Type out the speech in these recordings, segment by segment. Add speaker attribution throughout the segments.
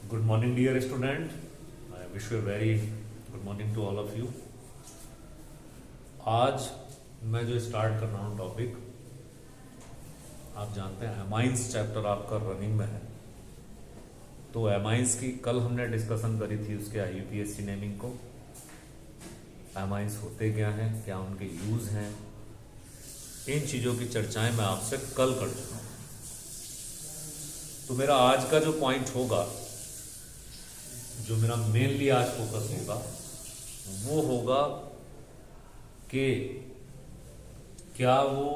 Speaker 1: Good morning, dear student. I wish you a very good morning to all of you. आज मैं जो start कर रहा हूँ टॉपिक, आप जानते हैं एमाइंस चैप्टर आपका रनिंग में है। तो एमाइंस की कल हमने डिस्कशन करी थी उसके IUPAC नेमिंग को। एमाइंस होते क्या हैं, क्या उनके यूज हैं, इन चीज़ों की चर्चाएं मैं आपसे कल कर चुका हूँ। तो मेरा आज का जो पॉइंट होगा, जो मेरा मेनली आज फोकस होगा, वो होगा कि क्या वो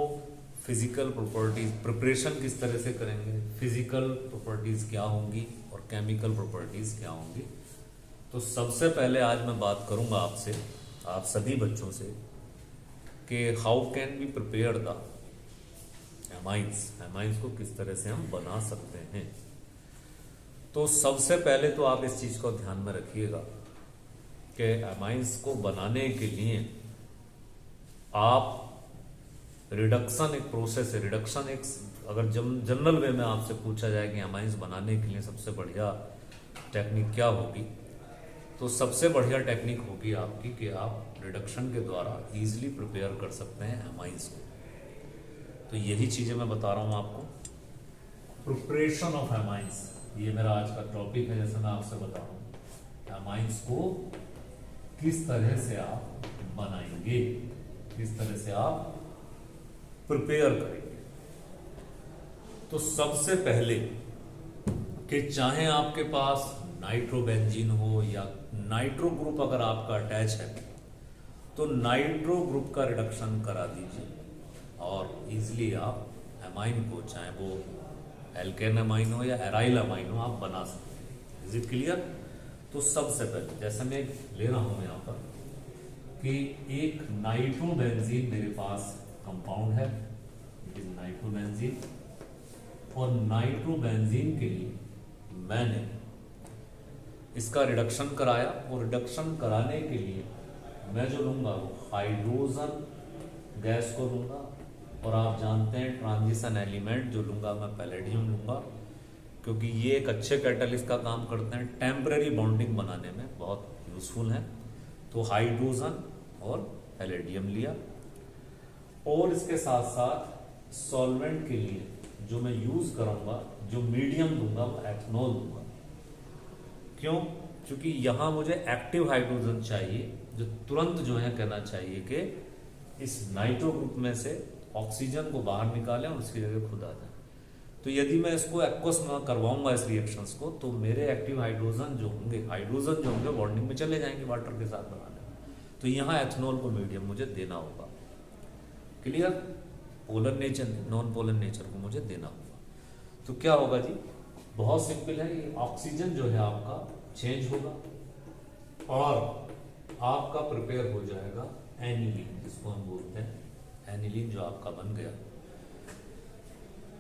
Speaker 1: फिजिकल प्रॉपर्टीज प्रिपरेशन किस तरह से करेंगे, फिजिकल प्रॉपर्टीज क्या होंगी और केमिकल प्रॉपर्टीज क्या होंगी। तो सबसे पहले आज मैं बात करूंगा आपसे, आप सभी बच्चों से, कि how can be prepare the amines को किस तरह से हम बना सकते हैं। तो सबसे पहले तो आप इस चीज को ध्यान में रखिएगा कि एमाइंस को बनाने के लिए आप रिडक्शन एक प्रोसेस है। रिडक्शन एक, अगर जनरल वे में आपसे पूछा जाए कि एमाइंस बनाने के लिए सबसे बढ़िया टेक्निक क्या होगी, तो सबसे बढ़िया टेक्निक होगी आपकी कि आप रिडक्शन के द्वारा इजीली प्रिपेयर कर सकते हैं एमाइंस को। तो यही चीजें मैं बता रहा हूं आपको। प्रिपरेशन ऑफ एमाइंस, ये मेरा आज का टॉपिक है। जैसे मैं आपसे बता रहा हूं एमाइंस को किस तरह से आप बनाएंगे, किस तरह से आप प्रिपेयर करेंगे। तो सबसे पहले कि चाहे आपके पास नाइट्रोबेंजीन हो या नाइट्रो ग्रुप अगर आपका अटैच है, तो नाइट्रो ग्रुप का रिडक्शन करा दीजिए और इजीली आप एमाइन को, चाहे वो एल्केन अमाइन हो या एराइल अमाइन हो, आप बना सकते हैं। Is it clear? तो सबसे पहले जैसे मैं ले रहा हूं यहां पर कि एक नाइट्रोबेंजीन मेरे पास कंपाउंड है, इट इज नाइट्रोबेंजीन, और नाइट्रोबेंजीन के लिए मैंने इसका रिडक्शन कराया, और रिडक्शन कराने के लिए मैं जो लूंगा वो हाइड्रोजन गैस को लूंगा, और आप जानते हैं ट्रांजिशन एलिमेंट जो लूंगा मैं पैलेडियम लूंगा, क्योंकि ये एक अच्छे कैटलिस्ट का काम करते हैं, टेम्परेरी बॉन्डिंग बनाने में बहुत यूजफुल है। तो हाइड्रोजन और पैलेडियम लिया, और इसके साथ साथ सॉल्वेंट के लिए जो मैं यूज करूंगा, जो मीडियम दूंगा, वो एथनॉल दूंगा। क्यों? क्योंकि यहां मुझे एक्टिव हाइड्रोजन चाहिए, जो तुरंत जो है कहना चाहिए कि इस नाइट्रो ग्रुप में से ऑक्सीजन को बाहर निकालें और उसकी जगह खुद आ जाए। तो यदि मैं इसको एक्वस में करवाऊंगा इस रिएक्शंस को, तो मेरे एक्टिव हाइड्रोजन जो होंगे बॉन्डिंग में चले जाएंगे वाटर के साथ बनाने में। तो यहाँ एथनॉल को मीडियम मुझे देना होगा। Clear? Polar nature, non polar nature को मुझे देना होगा। तो क्या होगा जी, बहुत सिंपल है, ये ऑक्सीजन जो है आपका चेंज होगा और आपका प्रिपेयर हो जाएगा एनिलीन, जिसको हम बोलते हैं एनिलीन, जो आपका बन गया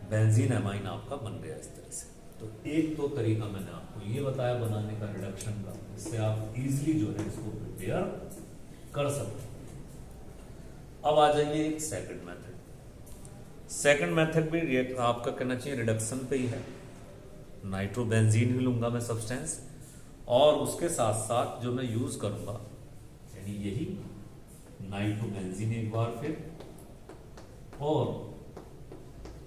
Speaker 1: बेंजीन एमाइन, आपका बन गया इस तरह से। तो एक तो तरीका मैंने आपको ये बताया बनाने का, रिडक्शन का, इससे आप इजीली जो है इसको प्रिपेयर कर सकते हैं। अब आ जाइए एक सेकंड मेथड। सेकंड मेथड भी रिएक्ट आपका कहना चाहिए रिडक्शन पे ही है। नाइट्रोबेंजीन ही लूंगा मैं सब्सटेंस, और उसके साथ साथ जो मैं यूज करूंगा यानी यही नाइट्रोबेंजीन एक बार फिर, और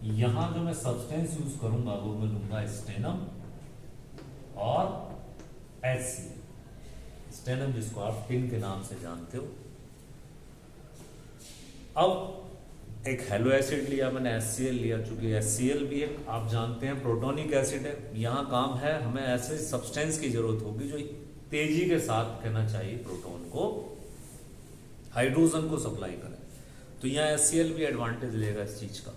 Speaker 1: यहां जो मैं सब्सटेंस यूज करूंगा वो मैं लूंगा स्टेनम और HCl, स्टेनम जिसको आप टिन के नाम से जानते हो। अब एक हेलो एसिड लिया मैंने, HCl लिया, चूंकि HCl भी एक आप जानते हैं प्रोटोनिक एसिड है। यहां काम है, हमें ऐसे सब्सटेंस की जरूरत होगी जो तेजी के साथ कहना चाहिए प्रोटॉन को, हाइड्रोजन को सप्लाई करे। तो यहाँ HCl भी एडवांटेज लेगा इस चीज का।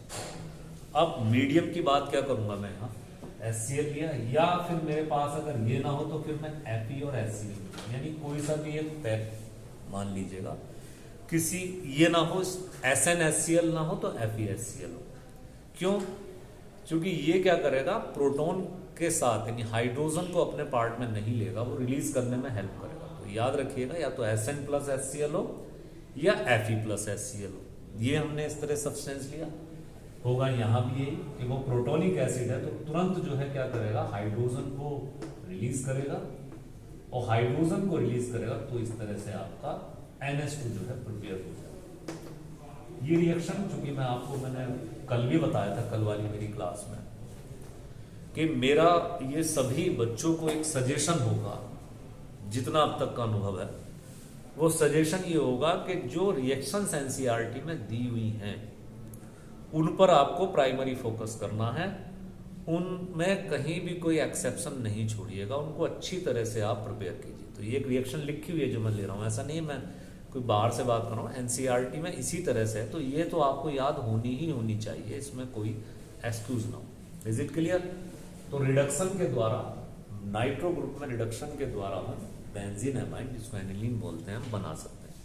Speaker 1: अब मीडियम की बात क्या करूंगा मैं, यहाँ HCl लिया, या फिर मेरे पास अगर ये ना हो तो फिर मैं Fe और HCl, यानी कोई सा भी एक पैक मान लीजिएगा, किसी ये ना हो SnHCl ना हो तो FeHCl हो। क्यों? क्योंकि ये क्या करेगा, प्रोटॉन के साथ यानी हाइड्रोजन को अपने पार्ट में नहीं लेगा, वो रिलीज करने में हेल्प करेगा। तो याद रखिएगा, या तो Sn प्लस HCl हो या Fe प्लस HCl हो। ये हमने इस तरह सब्सटेंस लिया, होगा यहाँ भी यही कि वो प्रोटोनिक एसिड है, तो तुरंत जो है क्या करेगा, हाइड्रोजन को रिलीज करेगा और हाइड्रोजन को रिलीज करेगा, तो इस तरह से आपका NH2 जो है प्रिपेयर हो जाएगा। ये रिएक्शन चूंकि मैंने कल भी बताया था, कल वाली मेरी क्लास में, कि मेरा ये सभी बच्चों को एक सजेशन होगा, जितना अब तक का अनुभव है वो सजेशन ये होगा कि जो रिएक्शंस एनसीईआरटी में दी हुई हैं उन पर आपको प्राइमरी फोकस करना है, उनमें कहीं भी कोई एक्सेप्शन नहीं छोड़िएगा, उनको अच्छी तरह से आप प्रिपेयर कीजिए। तो ये एक रिएक्शन लिखी हुई है जो मैं ले रहा हूँ, ऐसा नहीं मैं कोई बाहर से बात कर रहा हूँ, एनसीईआरटी में इसी तरह से है, तो ये तो आपको याद होनी ही होनी चाहिए, इसमें कोई एक्सक्यूज ना हो। Is it clear? तो रिडक्शन के द्वारा, नाइट्रो ग्रुप में रिडक्शन के द्वारा हम बेंजीन एमाइन, जिसको एनिलीन बोलते हैं, हम बना सकते हैं।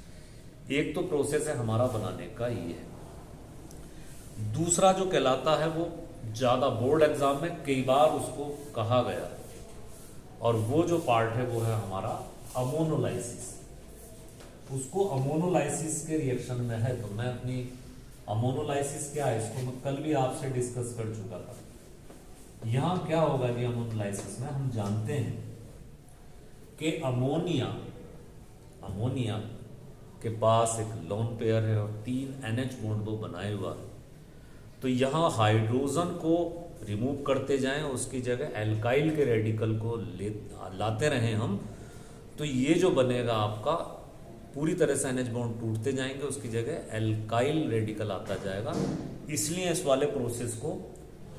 Speaker 1: एक तो प्रोसेस है हमारा बनाने का ये है। दूसरा जो कहलाता है वो ज्यादा बोर्ड एग्जाम में कई बार उसको कहा गया, और वो जो पार्ट है वो है हमारा अमोनोलाइसिस। उसको अमोनोलाइसिस के रिएक्शन में है, तो मैं अपनी अमोनोलाइसिस क्या है इसको मैं कल भी आपसे डिस्कस कर चुका था। यहां क्या होगा कि अमोनोलाइसिस में हम जानते हैं कि अमोनिया के पास एक लोन पेयर है और 3 NH बॉन्ड वो बनाए हुआ है, तो यहां हाइड्रोजन को रिमूव करते जाएं, उसकी जगह एल्काइल के रेडिकल को लाते रहें हम, तो ये जो बनेगा आपका पूरी तरह से NH बॉन्ड टूटते जाएंगे, उसकी जगह एल्काइल रेडिकल आता जाएगा। इसलिए इस वाले प्रोसेस को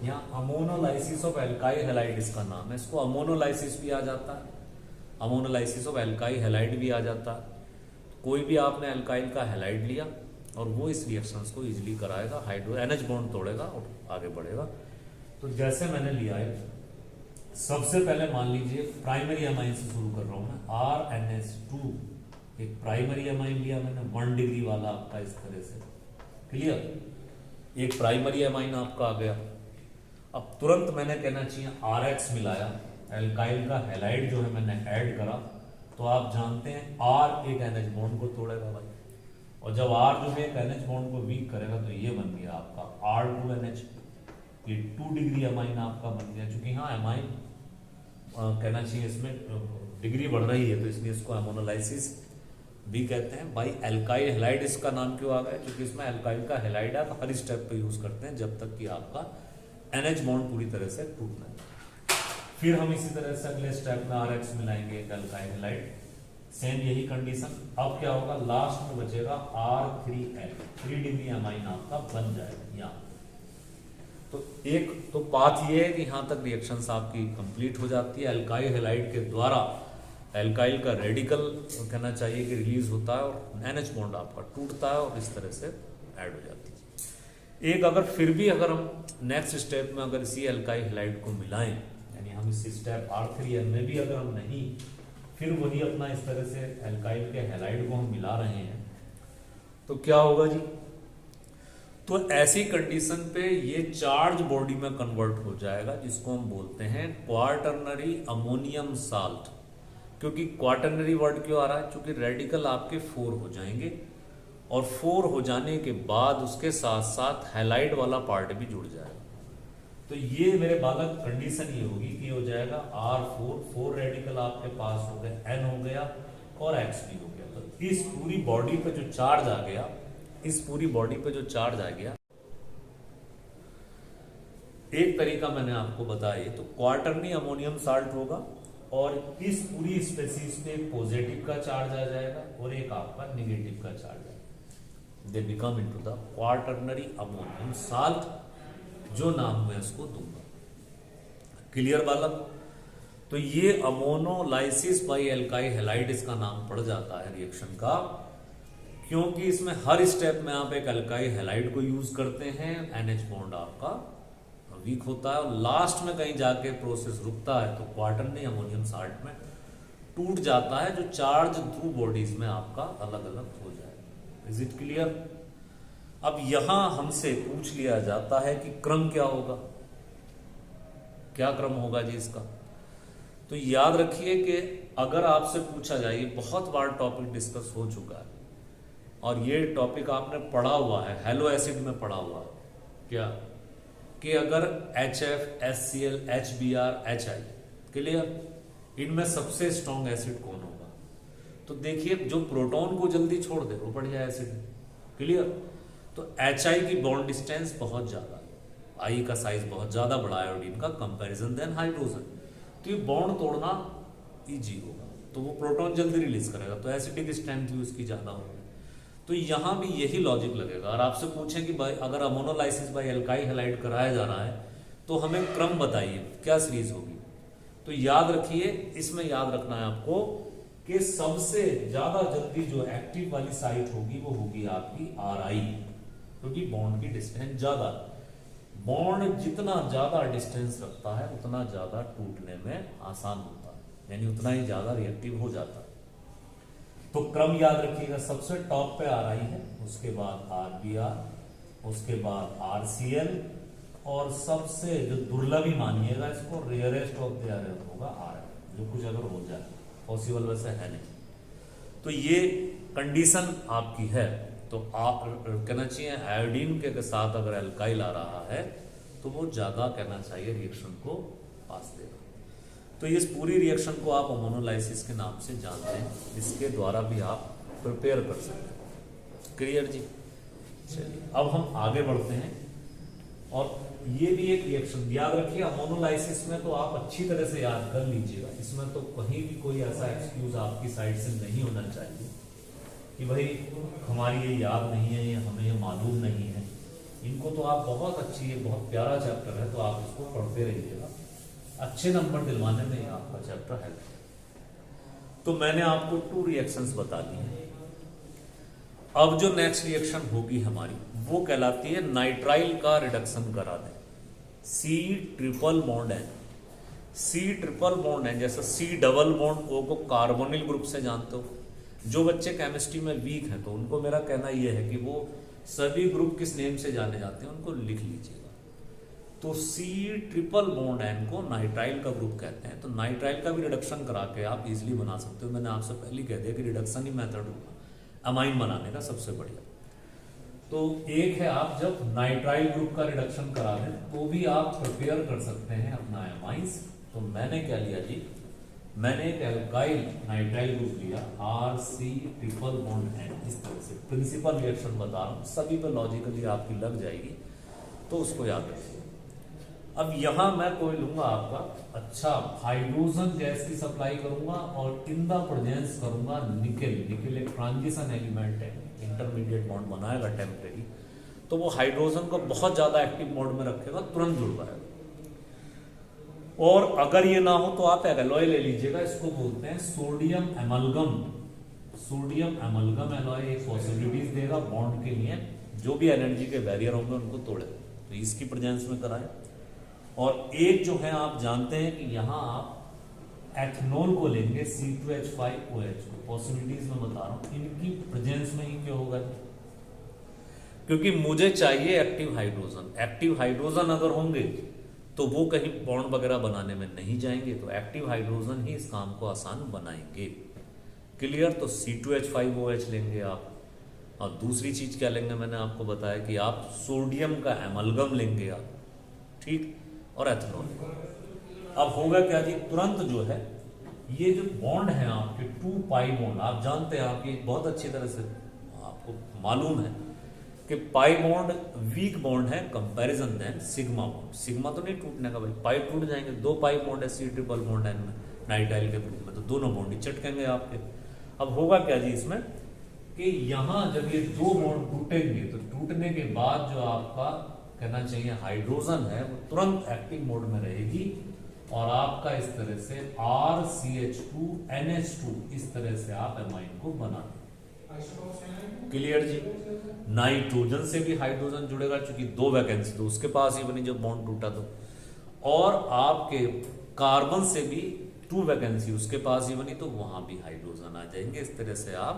Speaker 1: यहाँ अमोनोलाइसिस ऑफ एल्काइल हैलाइड इसका नाम है। इसको अमोनोलाइसिस भी आ जाता है, अमोनोलाइसिस ऑफ एल्काइल हैलाइड भी आ जाता है। कोई भी आपने एल्काइल का हैलाइड लिया और वो इस रिएक्शंस को इजीली कराएगा, हाइड्रो NH बॉन्ड तोड़ेगा और आगे बढ़ेगा। तो जैसे मैंने लिया है, सबसे पहले मान लीजिए प्राइमरी अमाइन से शुरू कर रहा हूं मैं, RNH2 एक प्राइमरी अमाइन लिया मैंने 1 डिग्री वाला आपका, इस तरह से क्लियर। एक प्राइमरी अमाइन आपका आ गया। अब तुरंत मैंने कहना चाहिए RX मिलाया, एल्काइल का हैलाइड जो है मैंने ऐड करा, तो आप जानते हैं R एक NH बॉन्ड को तोड़ेगा भाई, और जब R जो है एक NH बॉन्ड को वीक करेगा तो ये बन गया आपका R2NH। ये 2 डिग्री अमाइन आपका बन गया, क्योंकि हाँ अमाइन कहना चाहिए, इसमें डिग्री बढ़ रही है तो इसलिए इसको अमोनोलाइसिस भी कहते हैं। भाई एल्काइल हैलाइड इसका नाम क्यों आ गया? क्योंकि इसमें एल्काइल का हैलाइड है, तो हर स्टेप पे यूज करते हैं जब तक कि आपका NH बॉन्ड पूरी तरह से टूटना है। फिर हम इसी तरह से अगले स्टेप में RX मिलाएंगे एक एल्काइल हैलाइड, सेम यही कंडीशन। अब क्या होगा, लास्ट में बचेगा R3L, 3 डिग्री अमाइन आपका बन जाएगा यहाँ। तो एक तो बात ये है कि यहां तक रिएक्शंस आपकी कंप्लीट हो जाती है। एल्काइल हैलाइड के द्वारा एल्काइल का रेडिकल कहना चाहिए कि रिलीज होता है और NH बॉन्ड आपका टूटता है और इस तरह से ऐड हो जाती है। एक अगर फिर भी अगर हम नेक्स्ट स्टेप में अगर इसी एल्काइल हैलाइड को मिलाएं, यानी हम इसी स्टेप R3L में भी अगर हम नहीं, फिर वही अपना इस तरह से एल्काइल के हैलाइड को हम मिला रहे हैं, तो क्या होगा जी? तो ऐसी कंडीशन पे ये चार्ज बॉडी में कन्वर्ट हो जाएगा, जिसको हम बोलते हैं क्वार्टरनरी अमोनियम साल्ट। क्योंकि क्वार्टरनरी वर्ड क्यों आ रहा है? क्योंकि रेडिकल आपके 4 हो जाएंगे और 4 हो जाने के बाद उसके साथ साथ हैलाइड वाला पार्ट भी जुड़ जाएगा। तो ये मेरे बालक कंडीशन ये होगी कि हो जाएगा R4, 4 रेडिकल आपके पास हो गए, N हो गया और X भी हो गया। तो इस पूरी बॉडी पे जो चार्ज आ गया, इस पूरी बॉडी पे जो चार्ज आ गया, एक तरीका मैंने आपको बताया, तो क्वार्टरनी अमोनियम साल्ट होगा और इस पूरी स्पेसीज पे एक पॉजिटिव का चार्ज आ जाएगा और एक आपका नेगेटिव का चार्ज आएगा। They become into the quaternary ammonium salt, जो नाम मैं इसको दूंगा। क्लियर बालक? तो ये अमोनोलाइसिस बाय एल्काइल हैलाइड इसका नाम पड़ जाता है रिएक्शन का, क्योंकि इसमें हर स्टेप में आप एक एल्काइल हैलाइड को यूज करते हैं, NH बॉन्ड आपका वीक होता है और लास्ट में कहीं जाके प्रोसेस रुकता है तो क्वार्टरनी अमोनियम साल्ट में टूट जाता है, जो चार्ज थ्रू बॉडीज में आपका अलग अलग हो जाएगा। Is it clear? अब यहां हमसे पूछ लिया जाता है कि क्रम क्या होगा, क्या क्रम होगा जी इसका? तो याद रखिए कि अगर आपसे पूछा जाए, ये बहुत बार टॉपिक डिस्कस हो चुका है और ये टॉपिक आपने पढ़ा हुआ है, हेलो एसिड में पढ़ा हुआ है, क्या कि अगर HF, HCl, HBr, HI, clear, इनमें सबसे स्ट्रॉन्ग एसिड कौन होगा? तो देखिए, जो प्रोटॉन को जल्दी छोड़ दे वो बढ़िया एसिड है। क्लियर? तो HI की बॉन्ड डिस्टेंस बहुत ज्यादा है, आई का साइज बहुत ज्यादा बड़ा है आयोडीन का कंपैरिजन देन हाइड्रोजन, तो ये बॉन्ड तोड़ना इजी होगा, तो वो प्रोटॉन जल्दी रिलीज करेगा, तो एसिडिक स्ट्रेंथ भी उसकी ज्यादा होगी। तो यहां भी यही लॉजिक लगेगा। और आपसे पूछें कि भाई अगर अमोनोलाइसिस बाय एल्काइल हैलाइड कराया जा रहा है तो हमें क्रम बताइए, क्या सीरीज होगी? तो याद रखिए, इसमें याद रखना है आपको कि सबसे ज्यादा जल्दी जो एक्टिव वाली साइट होगी वो होगी आपकी RI, क्योंकि बॉन्ड की डिस्टेंस ज्यादा। बॉन्ड जितना ज्यादा डिस्टेंस रखता है उतना ज्यादा टूटने में आसान होता है, यानी उतना ही ज्यादा रिएक्टिव हो जाता है। तो क्रम याद रखिएगा, सबसे टॉप पे RI है, उसके बाद RBr, उसके बाद RCl, और सबसे जो दुर्लभ ही मानिएगा इसको, रेयरेस्ट ऑफ द रेयर होगा RI, जो कुछ अगर हो जाए, पॉसिबल वैसे है नहीं। तो ये कंडीशन आपकी है। तो आप कहना चाहिए आयोडीन के साथ अगर एल्काइल आ रहा है तो वो ज्यादा कहना चाहिए रिएक्शन को पास देगा। तो इस पूरी रिएक्शन को आप अमोनोलाइसिस के नाम से जानते हैं, इसके द्वारा भी आप प्रिपेयर कर सकते हैं। क्लियर जी? चलिए अब हम आगे बढ़ते हैं। और ये भी एक रिएक्शन याद रखिए, अमोनोलाइसिस में तो आप अच्छी तरह से याद कर लीजिएगा, इसमें तो कहीं भी कोई ऐसा एक्सक्यूज आपकी साइड से नहीं होना चाहिए कि भाई हमारी ये याद नहीं है, ये हमें ये मालूम नहीं है। इनको तो आप बहुत अच्छी, ये बहुत प्यारा चैप्टर है, तो आप इसको पढ़ते रहिएगा, अच्छे नंबर दिलवाने में आपका चैप्टर हेल्प है। तो मैंने आपको 2 रिएक्शंस बता दी हैं। अब जो नेक्स्ट रिएक्शन होगी हमारी वो कहलाती है नाइट्राइल का रिडक्शन करा दें, C triple bond N। C triple bond N, जैसा C डबल बॉन्ड O को कार्बोनिल ग्रुप से जानते हो। जो बच्चे केमिस्ट्री में वीक हैं तो उनको मेरा कहना यह है कि वो सभी ग्रुप किस नेम से जाने जाते हैं उनको लिख लीजिएगा। तो C ट्रिपल बॉन्ड N को नाइट्राइल का ग्रुप कहते हैं। तो नाइट्राइल का भी रिडक्शन करा के आप इजीली बना सकते हो। मैंने आपसे पहले ही कह दिया कि रिडक्शन ही मेथड होगा अमाइन बनाने का सबसे बढ़िया। तो एक है, आप जब नाइट्राइल ग्रुप का रिडक्शन करा दें तो भी आप प्रिपेयर कर सकते हैं अपना एमाइंस। तो मैंने क्या लिया जी, मैंने एक एल्काइल नाइट्राइल ग्रुप लिया RC ट्रिपल बॉन्ड N। इस तरह से प्रिंसिपल रिएक्शन बता रहा हूं, सभी पे लॉजिकली आपकी लग जाएगी, तो उसको याद रखिए। अब यहां मैं कोई लूंगा आपका अच्छा हाइड्रोजन गैस की सप्लाई करूंगा और इन द प्रेजेंस करूंगा निकेल। निकेल एक ट्रांजिशन एलिमेंट है, इंटरमीडिएट बॉन्ड बनाएगा टेम्परेरी, तो वो हाइड्रोजन को बहुत ज्यादा एक्टिव मोड में रखेगा, तुरंत जुड़ पाएगा। और अगर ये ना हो तो आप एलॉय ले लीजिएगा, इसको बोलते हैं sodium amalgam. Sodium amalgam alloy एक पॉसिबिलिटीज देगा बॉन्ड के लिए, जो भी एनर्जी के बैरियर होंगे उनको तोड़े, तो इसकी प्रेजेंस में कराएं। और एक जो है आप जानते हैं कि यहां आप एथनॉल को लेंगे C2H5OH को, पॉसिबिलिटीज में बता रहा हूं, इनकी प्रेजेंस में ही क्या होगा, क्योंकि मुझे चाहिए एक्टिव हाइड्रोजन। एक्टिव हाइड्रोजन अगर होंगे तो वो कहीं बॉन्ड वगैरह बनाने में नहीं जाएंगे, तो एक्टिव हाइड्रोजन ही इस काम को आसान बनाएंगे। क्लियर? तो C2H5OH लेंगे आप। और दूसरी चीज क्या लेंगे, मैंने आपको बताया कि आप सोडियम का एमलगम लेंगे आप, ठीक, और एथनॉल। अब होगा क्या जी, तुरंत जो है ये जो बॉन्ड है आपके 2 पाई बॉन्ड, आप जानते हैं, आपकी बहुत अच्छी तरह से आपको मालूम है कि पाई बॉन्ड वीक बॉन्ड है comparison then sigma bond. Sigma तो नहीं टूटने का भाई, पाई टूट जाएंगे। 2 पाई बॉन्ड है C ट्रिपल बॉन्ड N में नाइट्राइल के ग्रुप में, तो दोनों बॉन्ड ही चटकेंगे आपके। अब होगा क्या जी इसमें कि यहां जब ये 2 बॉन्ड टूटेंगे तो टूटने के बाद जो आपका कहना चाहिए हाइड्रोजन है वो तुरंत एक्टिव मोड में रहेगी और आपका इस तरह से RCH2NH2 इस तरह से आप एमाइन को बना। क्लियर जी? नाइट्रोजन से भी हाइड्रोजन जुड़ेगा क्योंकि 2 वैकेंसी तो उसके पास ही बनी जब बॉन्ड टूटा तो, और आपके कार्बन से भी 2 वैकेंसी उसके पास ही बनी तो वहां भी हाइड्रोजन आ जाएंगे। इस तरह से आप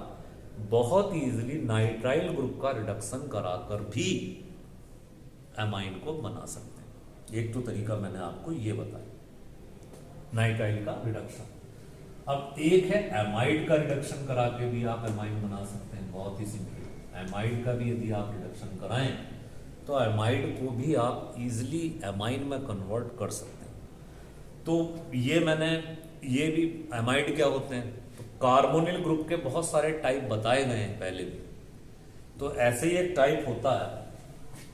Speaker 1: बहुत ही इजीली नाइट्राइल ग्रुप का रिडक्शन कराकर भी एमाइन को बना सकते हैं। एक तो तरीका मैंने आपको ये बताया नाइट्राइल का रिडक्शन। अब एक है एमाइड का रिडक्शन करा के भी आप एमाइन बना सकते हैं, बहुत ही सिंपल। एमाइड का भी यदि आप रिडक्शन कराएं तो एमाइड को भी आप इजीली एमाइन में कन्वर्ट कर सकते हैं। तो ये मैंने ये भी एमाइड क्या होते हैं, तो कार्बोनिल ग्रुप के बहुत सारे टाइप बताए गए हैं पहले भी। तो ऐसे ही एक टाइप होता है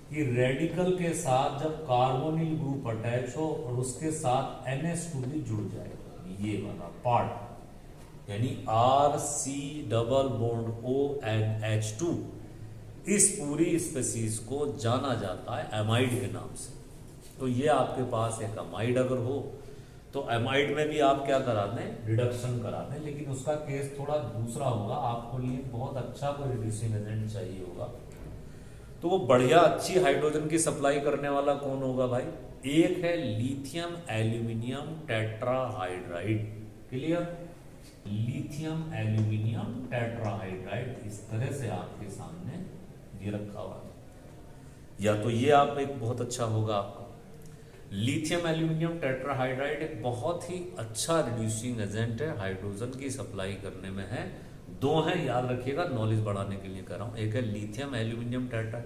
Speaker 1: कि रेडिकल के साथ जब कार्बोनिल ग्रुप अटैच हो और उसके साथ NH2 भी जुड़ जाए, ये वाला पार्ट, यानी RC डबल बॉन्ड ONH2, इस पूरी स्पीसीज को जाना जाता है एमाइड के नाम से। तो ये आपके पास एक एमाइड अगर हो तो एमाइड में भी आप क्या करा दें, रिडक्शन करा दें, लेकिन उसका केस थोड़ा दूसरा होगा। आपको लिए बहुत अच्छा कोई रिड्यूसिंग एजेंट चाहिए होगा। तो वो बढ़िया अच्छी हाइड्रोजन की सप्लाई करने वाला कौन होगा भाई? एक है lithium aluminium tetrahydride. Clear? Lithium aluminium tetrahydride इस तरह से आपके सामने ये रखा हुआ है, या तो ये आप एक बहुत अच्छा होगा आपका। लिथियम एल्यूमिनियम टेट्राहाइड्राइड एक बहुत ही अच्छा रिड्यूसिंग एजेंट है, हाइड्रोजन की सप्लाई करने में है। दो हैं, याद रखिएगा, नॉलेज बढ़ाने के लिए कर रहा हूं। एक है लिथियम एल्यूमिनियम टेट्रा,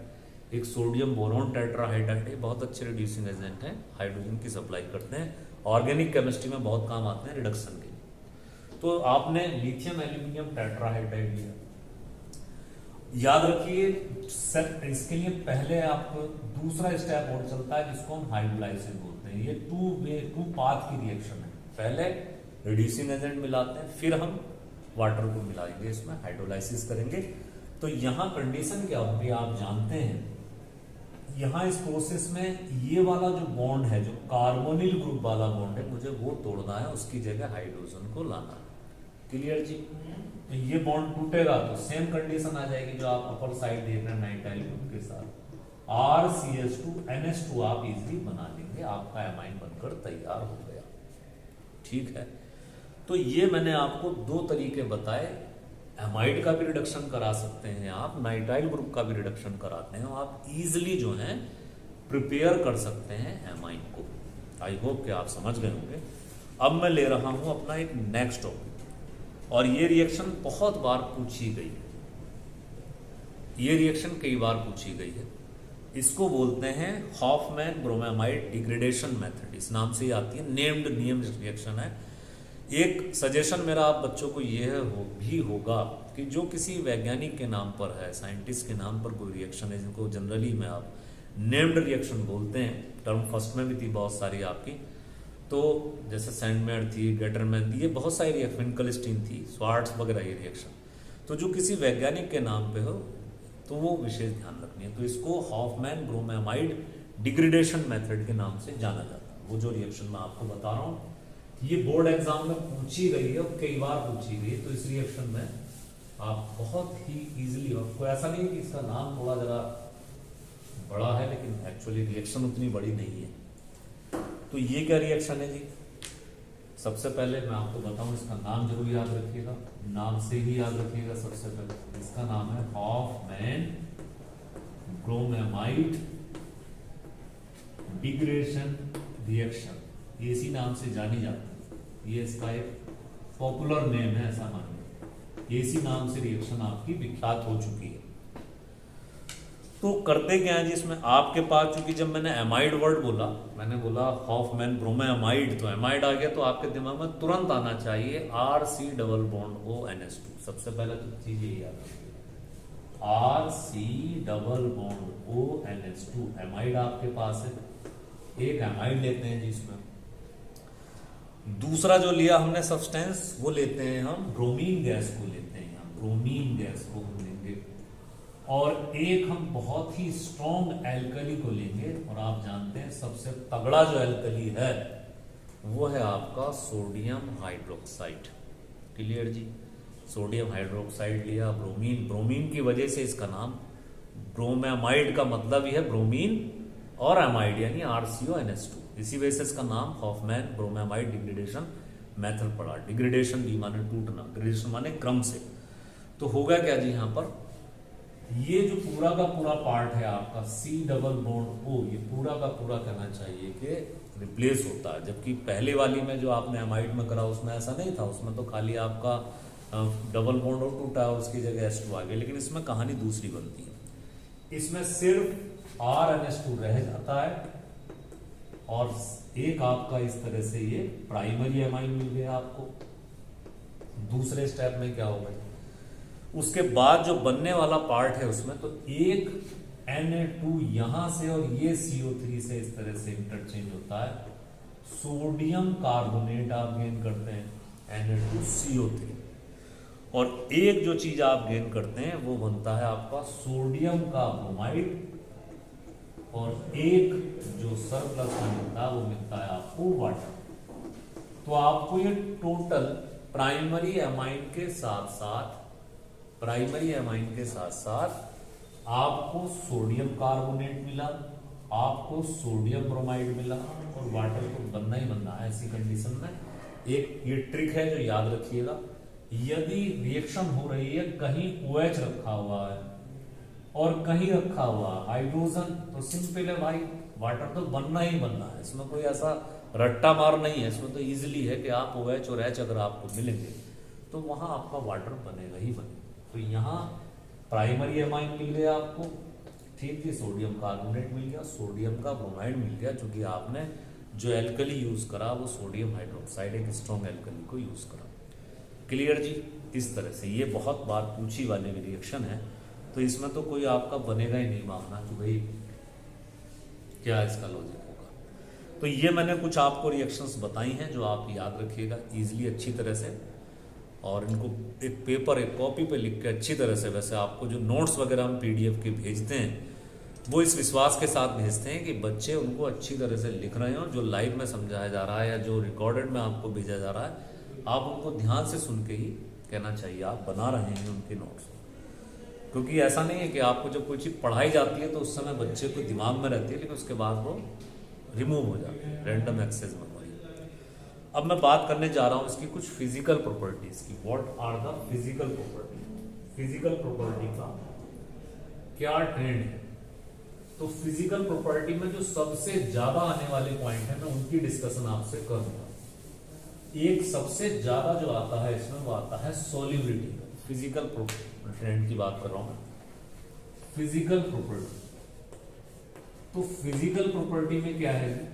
Speaker 1: एक सोडियम बोरोन टेट्राहाइड्राइड। ये बहुत अच्छे रिड्यूसिंग एजेंट हैं, हाइड्रोजन की सप्लाई करते हैं, ऑर्गेनिक केमिस्ट्री में बहुत काम आते हैं रिडक्शन के लिए। तो आपने लिथियम एल्यूमिनियम टेट्राहाइड्राइड लिया, याद रखिए इसके लिए पहले आपको दूसरा स्टेप और चलता है जिसको हम हाइड्रोलाइसिस बोलते हैं। ये टू पाथ की रिएक्शन है। पहले रिड्यूसिंग एजेंट मिलाते हैं, फिर हम वाटर को मिलाएंगे, इसमें हाइड्रोलाइसिस करेंगे। तो यहाँ कंडीशन क्या होती है आप जानते हैं, यहाँ इस प्रोसेस में ये वाला जो बॉन्ड है, जो कार्बोनिल ग्रुप वाला बॉन्ड है, मुझे वो तोड़ना है, उसकी जगह हाइड्रोजन को लाना है। क्लियर जी? तो ये बॉन्ड टूटेगा तो सेम कंडीशन आ जाएगी जो आप अपर साइड देख रहे हैं नाइट्राइल ग्रुप के साथ, RCH2 NH2 आप इजीली बना लेंगे, आपका एमाइन बनकर तैयार हो गया। ठीक है, तो ये मैंने आपको दो तरीके बताए। एमाइड का भी रिडक्शन करा सकते हैं आप, नाइट्राइल ग्रुप का भी रिडक्शन कराते हैं, आप इजिली जो है प्रिपेयर कर सकते हैं एमाइन को। आई होप कि आप समझ गए होंगे। अब मैं ले रहा हूं अपना एक नेक्स्ट टॉपिक, और ये रिएक्शन बहुत बार पूछी गई है, ये रिएक्शन कई बार पूछी गई है। इसको बोलते हैं हॉफमैन ब्रोमामाइड डिग्रेडेशन मेथड, इस नाम से ही आती है, नेम्ड रिएक्शन है। एक सजेशन मेरा आप बच्चों को यह भी होगा कि जो किसी वैज्ञानिक के नाम पर है, साइंटिस्ट के नाम पर कोई रिएक्शन है, जिनको जनरली में आप नेम्ड रिएक्शन बोलते हैं, टर्म फर्स्ट में भी थी बहुत सारी आपकी, तो जैसे सैंडमेयर थी, गेटरमैन थी, ये बहुत सारी रिएक्शन, फिनकलस्टीन थी, स्वार्ट्स वगैरह, ये रिएक्शन तो जो किसी वैज्ञानिक के नाम पे हो तो वो विशेष ध्यान रखनी है। तो इसको हॉफमैन ब्रोमामाइड डिग्रेडेशन मेथड के नाम से जाना जाता है। वो जो रिएक्शन मैं आपको बता रहा हूँ, ये बोर्ड एग्जाम में पूछी गई है और कई बार पूछी गई है। तो इस रिएक्शन में आप बहुत ही इजीली, आपको ऐसा नहीं है कि इसका नाम थोड़ा जरा बड़ा है, लेकिन एक्चुअली रिएक्शन उतनी बड़ी नहीं है। तो ये क्या रिएक्शन है जी? सबसे पहले मैं आपको बताऊं, इसका नाम जरूर याद रखिएगा, नाम से ही याद रखिएगा। सबसे पहले इसका नाम है हॉफमैन ब्रोमामाइड डिग्रेडेशन रिएक्शन, ये इसी नाम से जानी जाती है। ये इसका एक पॉपुलर नेम है, ऐसा मानिए। ये इसी नाम से रिएक्शन आपकी विख्यात हो चुकी है। तो करते क्या है जी इसमें, आपके पास चूंकि जब मैंने एमाइड वर्ड बोला, मैंने बोला हॉफमैन ब्रोमामाइड, तो एमाइड आ गया, तो आपके दिमाग में तुरंत आना चाहिए RC डबल बॉन्ड ONH2। सबसे पहले तो चीज यही याद रखिए, RC double bond ONH2 amide आपके पास है। एक एमाइड लेते हैं जी इसमें। दूसरा जो लिया हमने सब्सटेंस, वो लेते हैं हम ब्रोमीन गैस को लेते हैं, यहाँ ब्रोमीन गैस को हम लेंगे। और एक हम बहुत ही स्ट्रॉन्ग एल्कली को लेंगे, और आप जानते हैं सबसे तगड़ा जो एल्कली है वो है आपका सोडियम हाइड्रोक्साइड। क्लियर जी? सोडियम हाइड्रोक्साइड लिया, ब्रोमीन, ब्रोमीन की वजह से इसका नाम ब्रोमामाइड का मतलब ही है ब्रोमीन और एमाइड, यानी RCONH2। इसी वजह से इसका नाम हॉफमैन ब्रोमामाइड डिग्रेडेशन मेथड पड़ा। डिग्रेडेशन भी माने टूटना, डिग्रेडेशन माने क्रम से। तो होगा क्या जी यहाँ पर, ये जो पूरा का पूरा पार्ट है आपका C डबल बॉन्ड O, ये पूरा का पूरा कहना चाहिए कि रिप्लेस होता है। जबकि पहले वाली में जो आपने एमाइड में करा उसमें ऐसा नहीं था, उसमें तो खाली आपका डबल बॉन्ड और टूटा और उसकी जगह H2 आ गया। लेकिन इसमें कहानी दूसरी बनती है, इसमें सिर्फ RNH2 रह जाता है और एक आपका इस तरह से ये प्राइमरी एमाइन मिल गया आपको। दूसरे स्टेप में क्या होगा, उसके बाद जो बनने वाला पार्ट है उसमें, तो एक Na2 यहां से और ये CO3 से इस तरह से इंटरचेंज होता है, सोडियम कार्बोनेट आप गेन करते हैं Na2CO3, और एक जो चीज आप गेन करते हैं वो बनता है आपका सोडियम का ब्रोमाइड, और एक जो सरप्लस में मिलता है वो मिलता है आपको वाटर। तो आपको ये टोटल प्राइमरी एमाइन के साथ साथ आपको सोडियम कार्बोनेट मिला, आपको सोडियम ब्रोमाइड मिला, और वाटर को बनना ही बनना है ऐसी कंडीशन में। एक ये ट्रिक है जो याद रखिएगा, यदि रिएक्शन हो रही है कहीं OH रखा हुआ है और कहीं रखा हुआ हाइड्रोजन, तो सिंपल है भाई, वाटर तो बनना ही बनना है, इसमें कोई ऐसा रट्टा मार नहीं है। इसमें तो इजीली है कि आप OH और H अगर आपको मिलेंगे तो वहां आपका वाटर बनेगा ही बनेगा। तो यहाँ प्राइमरी एमाइन मिल गया आपको, ठीक है, सोडियम कार्बोनेट मिल गया, सोडियम का ब्रोमाइड मिल गया, क्योंकि आपने जो एल्कली यूज करा वो सोडियम हाइड्रोक्साइड, एक स्ट्रॉन्ग एल्कली को यूज करा। क्लियर जी? इस तरह से ये बहुत बार पूछी वाले रिएक्शन है, तो इसमें तो कोई आपका बनेगा ही नहीं मांगना कि भाई क्या इसका लॉजिक होगा। तो ये मैंने कुछ आपको रिएक्शंस बताई हैं जो आप याद रखिएगा इजीली अच्छी तरह से, और इनको एक पेपर, एक कॉपी पे लिख के अच्छी तरह से, वैसे आपको जो नोट्स वगैरह हम PDF के भेजते हैं वो इस विश्वास के साथ भेजते हैं कि बच्चे उनको अच्छी तरह से लिख रहे हो, जो लाइव में समझाया जा रहा है या जो रिकॉर्डेड में आपको भेजा जा रहा है आप उनको ध्यान से सुन के ही कहना चाहिए आप बना रहे हैं उनके नोट्स। क्योंकि ऐसा नहीं है कि आपको जब कोई चीज़ पढ़ाई जाती है तो उस समय बच्चे को दिमाग में रहती है, लेकिन उसके बाद वो रिमूव हो जाती है, रैंडम एक्सेस मेमोरी। अब मैं बात करने जा रहा हूं इसकी कुछ फिजिकल प्रॉपर्टीज की। What are the physical property? Physical property का क्या ट्रेंड है? तो फिजिकल प्रॉपर्टी में जो सबसे ज्यादा आने वाले पॉइंट है मैं उनकी डिस्कशन आपसे करूंगा। एक सबसे ज्यादा जो आता है इसमें वो आता है सॉल्युबिलिटी। फिजिकल ट्रेंड की बात कर रहा हूं मैं, फिजिकल प्रॉपर्टी। तो फिजिकल प्रॉपर्टी में क्या है?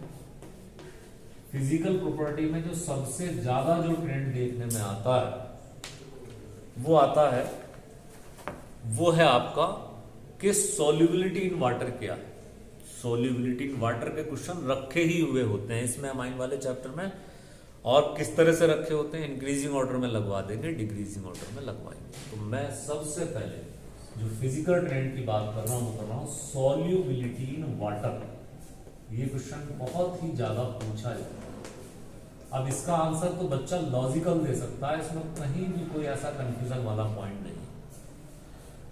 Speaker 1: फिजिकल प्रॉपर्टी में जो सबसे ज्यादा जो ट्रेंड देखने में आता है वो है आपका कि सॉल्युबिलिटी इन वाटर क्या है। सॉल्युबिलिटी इन वाटर के क्वेश्चन रखे ही हुए होते हैं इसमें अमाइन वाले चैप्टर में, और किस तरह से रखे होते हैं, इंक्रीजिंग ऑर्डर में लगवा देंगे, डिक्रीजिंग ऑर्डर में लगवाएंगे। तो मैं सबसे पहले जो फिजिकल ट्रेंड की बात कर रहा हूं वो कर रहा हूं सॉल्युबिलिटी इन वाटर। ये क्वेश्चन बहुत ही ज्यादा पूछा जाता है। अब इसका आंसर तो बच्चा लॉजिकल दे सकता है, इसमें कहीं भी कोई ऐसा कंफ्यूजन वाला पॉइंट नहीं।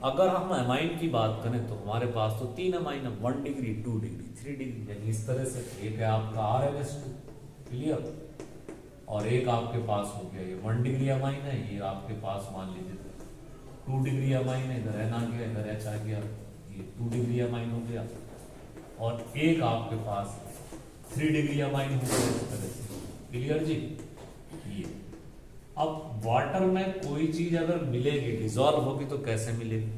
Speaker 1: अगर हम अमाइन की बात करें तो हमारे पास तो 3 अमाइन है, 1 डिग्री, 2 डिग्री, 3 डिग्री, यानी इस तरह से। एक है आपका RnH2, क्लियर, और एक आपके पास हो गया ये 1 डिग्री अमाइन है, ये आपके पास मान लीजिए 2 डिग्री अमाइन है, इधर N आ गया, इधर H आ गया, ये 2 डिग्री अमाइन हो गया, और एक आपके पास 3 डिग्री अमाइन हो गया इस तरह से। क्लियर जी? ये अब वाटर में कोई चीज अगर मिलेगी, डिजॉल्व होगी, तो कैसे मिलेगी?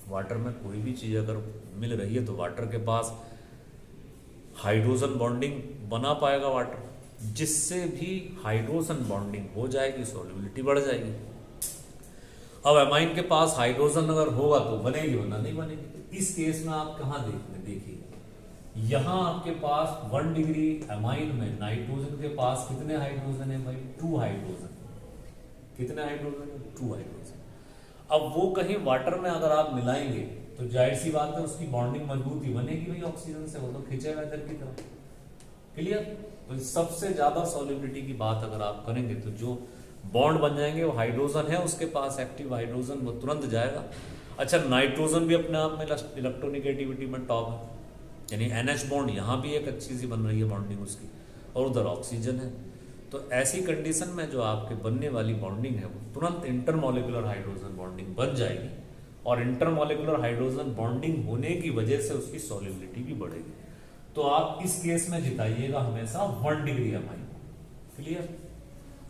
Speaker 1: वाटर में कोई भी चीज अगर मिल रही है तो वाटर के पास हाइड्रोजन बॉन्डिंग बना पाएगा वाटर, जिससे भी हाइड्रोजन बॉन्डिंग हो जाएगी सॉल्युबिलिटी बढ़ जाएगी। अब अमाइन के पास हाइड्रोजन अगर होगा तो बनेगी, वरना नहीं बनेगी। इस केस में आप कहां देखिए, यहां आपके पास 1 डिग्री अमाइन में नाइट्रोजन के पास कितने हाइड्रोजन है भाई? 2 हाइड्रोजन। कितने हाइड्रोजन? 2 हाइड्रोजन। अब वो कहीं वाटर में अगर आप मिलाएंगे तो जाहिर सी बात है उसकी बॉन्डिंग मजबूत ही बनेगी भाई ऑक्सीजन से, वो तो खिंचेगा इधर की तरफ। क्लियर? तो सबसे ज्यादा सॉल्युबिलिटी की बात अगर आप करेंगे तो जो बॉन्ड बन जाएंगे वो हाइड्रोजन है उसके पास, एक्टिव हाइड्रोजन, वो तुरंत जाएगा। अच्छा, नाइट्रोजन भी अपने आप में इलेक्ट्रोनिगेटिविटी में टॉप है, यानी NH बॉन्ड यहाँ भी एक अच्छी सी बन रही है बॉन्डिंग उसकी, और उधर ऑक्सीजन है। तो ऐसी कंडीशन में जो आपके बनने वाली बॉन्डिंग है वो तुरंत इंटरमॉलिक्यूलर हाइड्रोजन बॉन्डिंग बन जाएगी, और इंटरमॉलिक्यूलर हाइड्रोजन बॉन्डिंग होने की वजह से उसकी सॉल्युबिलिटी भी बढ़ेगी। तो आप इस केस में जिताइएगा हमेशा 1 डिग्री अमाइन। क्लियर?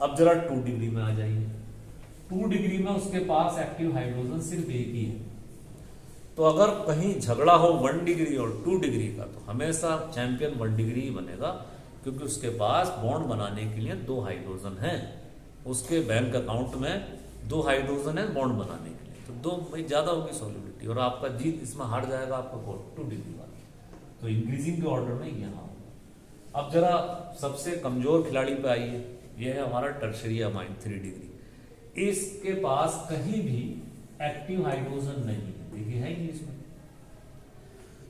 Speaker 1: अब जरा 2 डिग्री में आ जाइए। 2 डिग्री में उसके पास एक्टिव हाइड्रोजन सिर्फ एक ही है। तो अगर कहीं झगड़ा हो 1 डिग्री और 2 डिग्री का, तो हमेशा चैंपियन 1 डिग्री ही बनेगा, क्योंकि उसके पास बॉन्ड बनाने के लिए 2 हाइड्रोजन हैं, उसके बैंक अकाउंट में 2 हाइड्रोजन है बॉन्ड बनाने के लिए, तो 2 भाई ज़्यादा होगी सॉल्युबिलिटी, और आपका जीत इसमें हार जाएगा आपका 2 डिग्री वाला, तो इंक्रीजिंग के ऑर्डर में यहाँ होगा। अब जरा सबसे कमजोर खिलाड़ी पे आइए, यह है हमारा टर्शरी अमाइन 3 डिग्री। इसके पास कहीं भी एक्टिव हाइड्रोजन नहीं है, देखिए है ही इसमें,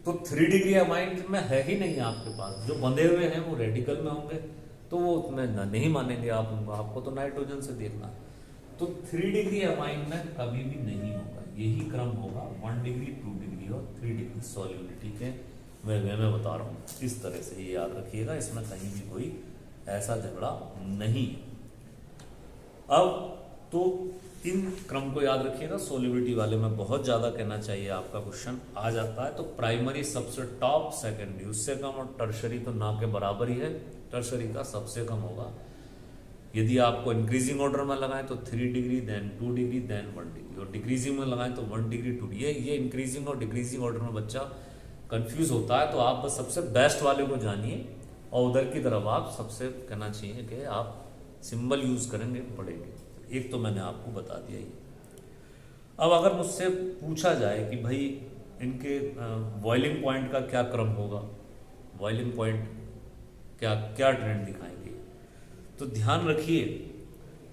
Speaker 1: तो 3 डिग्री अमाइन में है ही नहीं आपके पास, जो बंधे हुए हैं वो रेडिकल में होंगे, तो वो उसमें नहीं मानेंगे आप उनको, आपको तो नाइट्रोजन से देखना है। तो 3 डिग्री अमाइन में कभी भी नहीं होगा, यही क्रम होगा 1 डिग्री 2 डिग्री और 3 डिग्री सॉल्युबिलिटी के। मैं बता रहा हूँ इस तरह से, ये याद रखिएगा, इसमें कहीं भी कोई ऐसा झगड़ा नहीं। अब तो इन क्रम को याद रखिएगा, सॉल्युबिलिटी वाले में बहुत ज्यादा कहना चाहिए, आपका क्वेश्चन आ जाता है। तो प्राइमरी सबसे टॉप, सेकेंडरी उससे कम, और टर्शरी तो ना के बराबर ही है, टर्शरी का सबसे कम होगा। यदि आपको इंक्रीजिंग ऑर्डर में लगाएं तो 3 degree, then 2 degree, then 1 degree, और डिक्रीजिंग में लगाएं तो 1 डिग्री 2 डिग्री। ये इंक्रीजिंग और डिक्रीजिंग ऑर्डर में बच्चा कंफ्यूज होता है, तो आप बस सबसे बेस्ट वाले को जानिए, और उधर की तरफ आप सबसे कहना चाहिए कि आप सिंबल यूज करेंगे पढ़ेंगे। एक तो मैंने आपको बता दिया ही। अब अगर मुझसे पूछा जाए कि भाई इनके बॉइलिंग पॉइंट का क्या क्रम होगा, बॉइलिंग पॉइंट क्या क्या ट्रेंड दिखाएंगे, तो ध्यान रखिए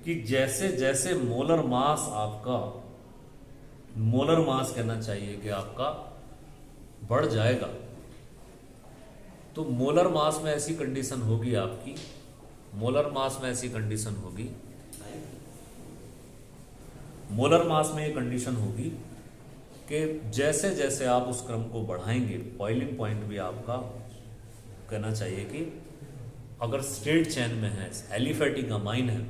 Speaker 1: कि जैसे जैसे मोलर मास आपका, मोलर मास कहना चाहिए कि आपका बढ़ जाएगा, तो मोलर मास में ऐसी कंडीशन होगी आपकी, मोलर मास में ऐसी कंडीशन होगी, मोलर मास में ये कंडीशन होगी कि जैसे जैसे आप उस क्रम को बढ़ाएंगे, बॉइलिंग पॉइंट भी आपका कहना चाहिए कि अगर स्ट्रेट चेन में है, एलिफेटिक अमाइन है,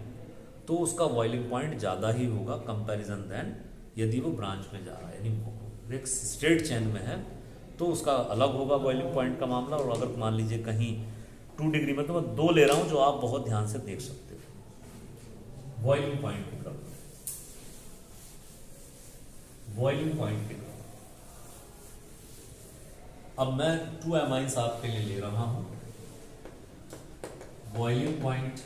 Speaker 1: तो उसका बॉइलिंग पॉइंट ज़्यादा ही होगा कंपैरिजन देन यदि वो ब्रांच में जा रहा है, यानी एक स्ट्रेट चेन में है तो उसका अलग होगा बॉइलिंग पॉइंट का मामला। और अगर मान लीजिए कहीं 2 डिग्री में, तो मैं 2 ले रहा हूं जो आप बहुत ध्यान से देख सकते हो, बॉइलिंग पॉइंट के क्रम, बॉइलिंग पॉइंट के क्रम। अब मैं 2 अमाइंस आपके लिए ले रहा हूं, बॉइलिंग पॉइंट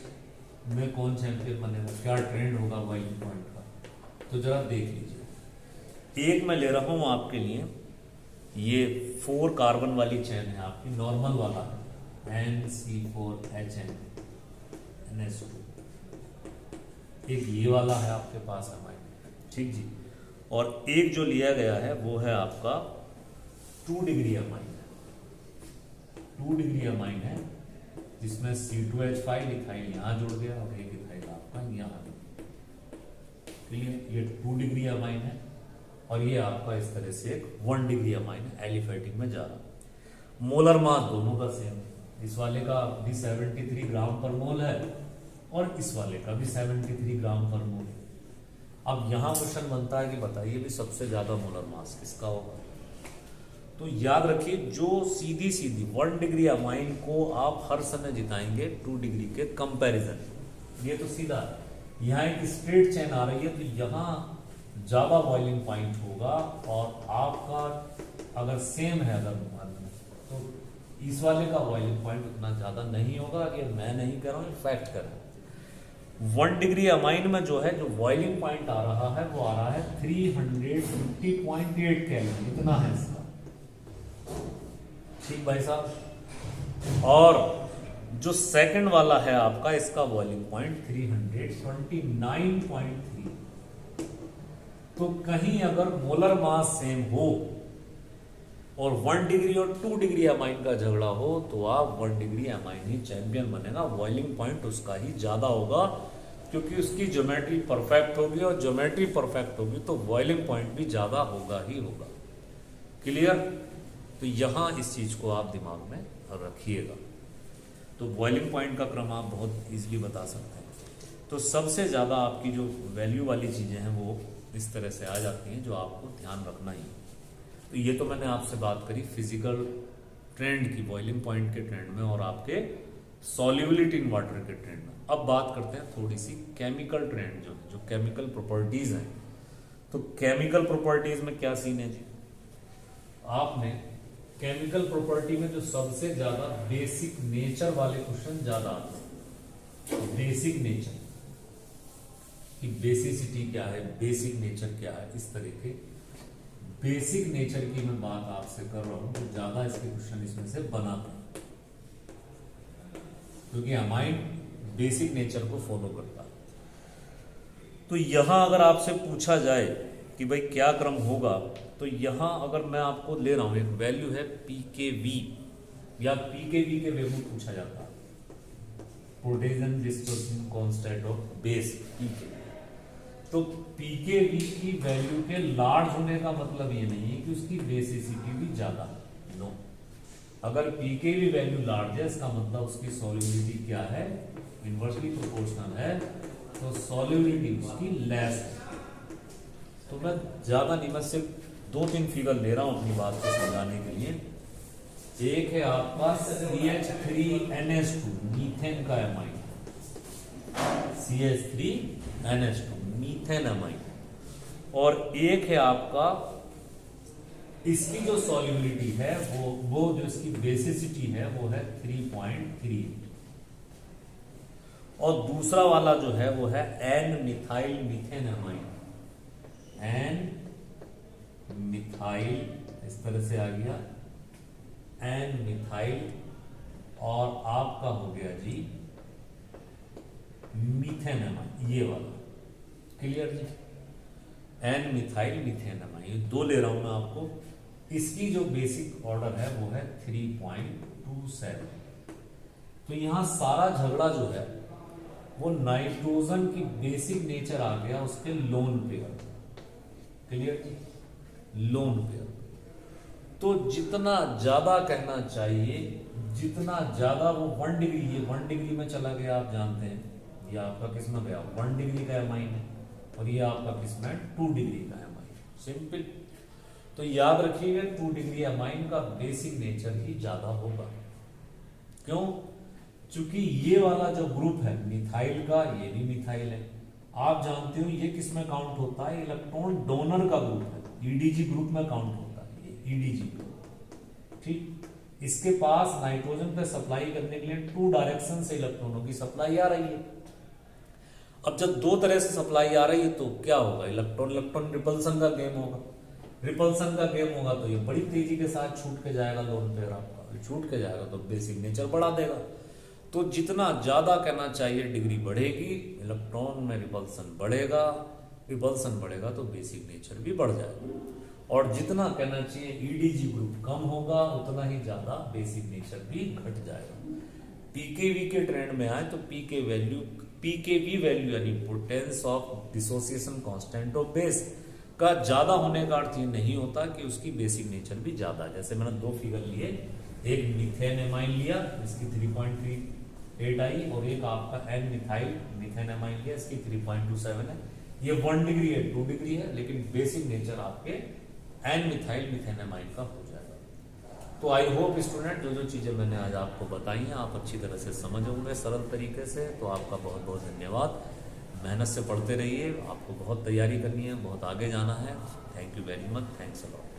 Speaker 1: में कौन चैंपियन बनेगा, क्या ट्रेंड होगा बॉइलिंग पॉइंट का, तो जरा देख लीजिए। एक मैं ले रहा हूं आपके लिए, ये 4 कार्बन वाली चैन है आपकी, नॉर्मल वाला है NC4HN NS2, एक ये वाला है आपके पास अमाइन, ठीक जी। और एक जो लिया गया है वो है आपका 2 डिग्री अमाइन, 2 डिग्री अमाइन है, जिसमें C2H5 लिखाई यहां जुड़ गया और एक लिखाएगा आपका यहां, क्लियर। ये 2 डिग्री अमाइन है, और ये आपका इस तरह से एक 1 डिग्री अमाइन है, एलिफेटिक में जा रहा। मोलर मास दोनों का सेम, इस वाले का भी 73 ग्राम पर मोल है और इस वाले का भी 73 ग्राम पर मोल है। अब यहां क्वेश्चन बनता है कि बताइए भी सबसे ज्यादा मोलर मास किसका होगा, तो याद रखिए जो सीधी सीधी 1 डिग्री अमाइन को आप हर समय जिताएंगे 2 डिग्री के कंपैरिजन, ये तो सीधा यहाँ एक स्ट्रेट चेन आ रही है, तो यहाँ ज्यादा बॉइलिंग पॉइंट होगा, और आपका अगर सेम है अगर तो इस वाले का बॉइलिंग पॉइंट उतना ज्यादा नहीं होगा। ये मैं नहीं कह रहा हूँ, फैक्ट कर रहा हूँ। 1 डिग्री अमाइन में जो है जो बॉइलिंग पॉइंट आ रहा है वो आ रहा है 350.8 केल्विन, इतना है इसका, ठीक भाई साहब। और जो सेकंड वाला है आपका, इसका बॉइलिंग पॉइंट 329.3। तो कहीं अगर मोलर मास सेम हो और 1 डिग्री और 2 डिग्री अमाइन का झगड़ा हो, तो आप 1 डिग्री अमाइन ही चैंपियन बनेगा, बॉइलिंग पॉइंट उसका ही ज्यादा होगा, क्योंकि उसकी ज्योमेट्री परफेक्ट होगी, और ज्योमेट्री परफेक्ट होगी तो बॉइलिंग पॉइंट भी ज्यादा होगा ही होगा, क्लियर। तो यहां इस चीज को आप दिमाग में रखिएगा। तो बॉइलिंग पॉइंट का क्रम आप बहुत इजीली बता सकते हैं। तो सबसे ज्यादा आपकी जो वैल्यू वाली चीजें हैं वो इस तरह से आ जाती हैं, जो आपको ध्यान रखना ही। तो ये तो मैंने आपसे बात करी फिजिकल ट्रेंड की, बॉइलिंग पॉइंट के ट्रेंड में और आपके सॉल्युबिलिटी इन वाटर के ट्रेंड में। अब बात करते हैं थोड़ी सी केमिकल ट्रेंड, जो केमिकल प्रॉपर्टीज हैं। तो केमिकल प्रॉपर्टीज में क्या सीन है जी, आपने केमिकल प्रॉपर्टी में जो सबसे ज्यादा बेसिक नेचर वाले क्वेश्चन ज्यादा आते हैं। बेसिक नेचर की बेसिसिटी क्या है, बेसिक नेचर क्या है, इस तरह के बेसिक नेचर की मैं बात आपसे कर रहा हूं, तो ज्यादा इसके क्वेश्चन इसमें से बनाते हैं, क्योंकि अमाइन बेसिक नेचर को फॉलो करता है। तो यहां अगर आपसे पूछा जाए कि भाई क्या क्रम होगा, तो यहां अगर मैं आपको ले रहा हूं एक वैल्यू है पीकेवी, या पीकेवी के वैल्यू पूछा जाता है, potassium distortion constant of base pK. तो पीकेवी की वैल्यू के लार्ज होने का मतलब ये नहीं है कि उसकी बेसिसिटी भी ज्यादा है, नो। अगर पीकेवी वैल्यू लार्ज है, इसका मतलब उसकी सॉल्युबिलिटी क्या है, इनवर्सली प्रोपोर्शनल है, तो सॉल्युबिलिटी उसकी लेस है। तो मैं ज्यादा नहीं, मैं सिर्फ 2-3 फिगर ले रहा हूं अपनी बात को समझाने के लिए। एक है आपका CH3NH2 मीथेन का एमाइन, CH3NH2 मीथेन एमाइन, और एक है आपका इसकी जो सॉल्युबिलिटी है वो जो इसकी बेसिसिटी है वो है 3.38, और दूसरा वाला जो है वो है N methyl methane amine, N methyl, इस तरह से आ गया एन मिथाइल, और आपका हो गया जी मीथेन एमाइन, ये वाला। क्लियर जी, एन मिथाइल मीथेन एमाइन, ये दो ले रहा हूं मैं आपको। इसकी जो बेसिक ऑर्डर है वो है 3.27। तो यहां सारा झगड़ा जो है वो नाइट्रोजन की बेसिक नेचर आ गया उसके लोन पेयर। क्लियर जी, लोन पेयर। तो जितना ज्यादा कहना चाहिए, जितना ज्यादा वो 1 डिग्री, ये 1 डिग्री में चला गया, आप जानते हैं ये आपका किस में गया, 1 डिग्री का एमाइन है, और ये आपका किस में 2 डिग्री का एमाइन, सिंपल। तो याद रखिएगा 2 डिग्री एमाइन का बेसिक नेचर ही ज्यादा होगा। क्यों? क्योंकि ये वाला जो ग्रुप है मिथाइल का, ये भी मिथाइल है, आप जानते हो ये किस में काउंट होता है, इलेक्ट्रॉन डोनर का ग्रुप है, ईडीजी ग्रुप में काउंट होता है ये ईडीजी ग्रुप। ठीक, इसके पास नाइट्रोजन पे सप्लाई करने के लिए 2 डायरेक्शन से इलेक्ट्रॉनों की सप्लाई आ रही है। अब जब 2 तरह से सप्लाई आ रही है तो क्या होगा, इलेक्ट्रॉन इलेक्ट्रॉन रिपल्सन का गेम होगा। रिपल्सन का गेम होगा तो ये बड़ी तेजी के साथ छूट के जाएगा, लोन पेयर आपका छूट के जाएगा, तो बेसिक नेचर बढ़ा देगा। तो जितना ज्यादा कहना चाहिए डिग्री बढ़ेगी, इलेक्ट्रॉन में रिपल्सन बढ़ेगा, रिपल्सन बढ़ेगा तो बेसिक नेचर भी बढ़ जाएगा। और जितना कहना चाहिए ईडीजी ग्रुप कम होगा, उतना ही ज्यादा बेसिक नेचर भी घट जाएगा। पीकेवी के ट्रेंड में आए तो पीकेवी वैल्यू यानी potence of dissociation constant of base का ज्यादा होने का अर्थ ये नहीं होता कि उसकी बेसिक नेचर भी ज्यादा है। जैसे मैंने 2 फिगर लिए, एक मीथेन एमाइन लिया इसकी 3.38 आई, और एक आपका एन मिथाइल मीथेन एमाइन लिया इसकी 3.27 है। ये 1 डिग्री है, 2 डिग्री है, लेकिन बेसिक नेचर आपके एन मिथाइल मीथेन एमाइन का हो जाएगा। तो आई होप स्टूडेंट जो जो चीजें मैंने आज आपको बताई हैं आप अच्छी तरह से समझ होंगे सरल तरीके से। तो आपका बहुत बहुत धन्यवाद। मेहनत से पढ़ते रहिए, आपको बहुत तैयारी करनी है, बहुत आगे जाना है। Thank you very much, thanks a lot.